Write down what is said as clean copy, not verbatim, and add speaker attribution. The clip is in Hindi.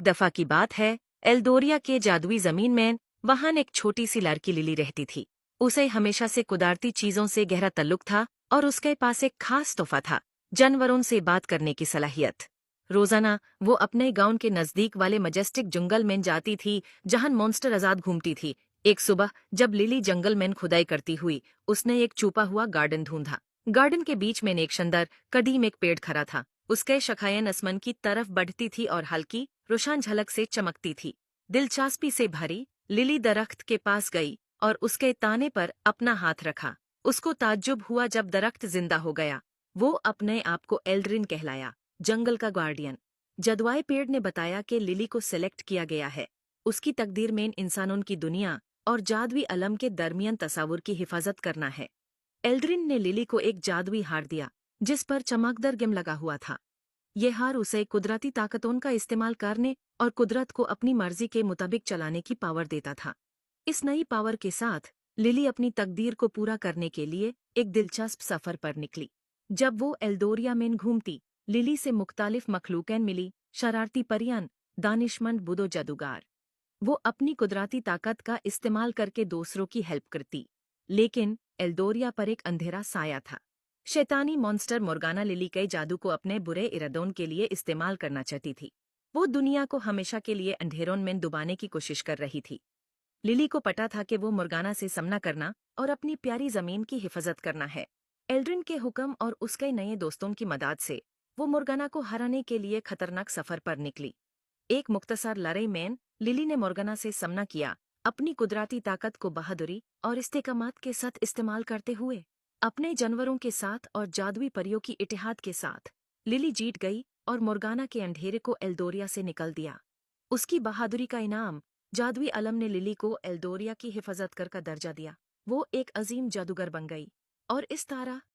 Speaker 1: एक दफा की बात है, एल्दोरिया के जादुई जमीन में वहां एक छोटी सी लड़की लिली रहती थी। उसे हमेशा से कुदरती चीजों से गहरा ताल्लुक था और उसके पास एक खास तोहफा था, जानवरों से बात करने की सलाहियत। रोजाना वो अपने गांव के नजदीक वाले मजेस्टिक जंगल में जाती थी, जहां मॉन्स्टर आजाद घूमती थी। एक सुबह जब लिली जंगल में खुदाई करती हुई उसने एक छुपा हुआ गार्डन ढूंढा। गार्डन के बीच में एक सुंदर कदीम एक पेड़ खड़ा था। उसके शाखाएं आसमान की तरफ बढ़ती थी और हल्की रोशन झलक से चमकती थी। दिलचस्पी से भरी लिली दरख्त के पास गई और उसके ताने पर अपना हाथ रखा। उसको ताज्जुब हुआ जब दरख्त जिंदा हो गया। वो अपने आप को एल्ड्रिन कहलाया, जंगल का गार्डियन। जदवाई पेड़ ने बताया कि लिली को सिलेक्ट किया गया है। उसकी तकदीर में इंसानों की दुनिया और जादुई अलम के दरमियान तस्वुर की हिफाजत करना है। एल्ड्रिन ने लिली को एक जादुई हार दिया, जिस पर चमकदार गेम लगा हुआ था। ये हार उसे कुदरती ताकतों का इस्तेमाल करने और कुदरत को अपनी मर्जी के मुताबिक चलाने की पावर देता था। इस नई पावर के साथ लिली अपनी तकदीर को पूरा करने के लिए एक दिलचस्प सफर पर निकली। जब वो एल्दोरिया में घूमती, लिली से मुख्तालिफ मखलूक़ें मिली, शरारती परियां, दानिशमंद बुदो जादूगार। वो अपनी कुदरती ताकत का इस्तेमाल करके दूसरों की हेल्प करती। लेकिन एल्दोरिया पर एक अंधेरा साया था। शैतानी मॉन्स्टर मोर्गाना लिली के जादू को अपने बुरे इरादों के लिए इस्तेमाल करना चाहती थी। वो दुनिया को हमेशा के लिए अंधेरों में डुबाने की कोशिश कर रही थी। लिली को पता था कि वो मोर्गाना से सामना करना और अपनी प्यारी जमीन की हिफाजत करना है। एल्ड्रिन के हुक्म और उसके नए दोस्तों की मदद से वो मोर्गाना को हराने के लिए खतरनाक सफर पर निकली। एक मुख्तसर लड़ाई में लिली ने मोर्गाना से सामना किया, अपनी कुदरती ताकत को बहादुरी और इस्तेकामात के साथ इस्तेमाल करते हुए। अपने जानवरों के साथ और जादुई परियों की इतिहाद के साथ लिली जीत गई और मोर्गाना के अंधेरे को एल्दोरिया से निकल दिया। उसकी बहादुरी का इनाम जादुई अलम ने लिली को एल्दोरिया की हिफाजत कर का दर्जा दिया। वो एक अजीम जादूगर बन गई और इस तरह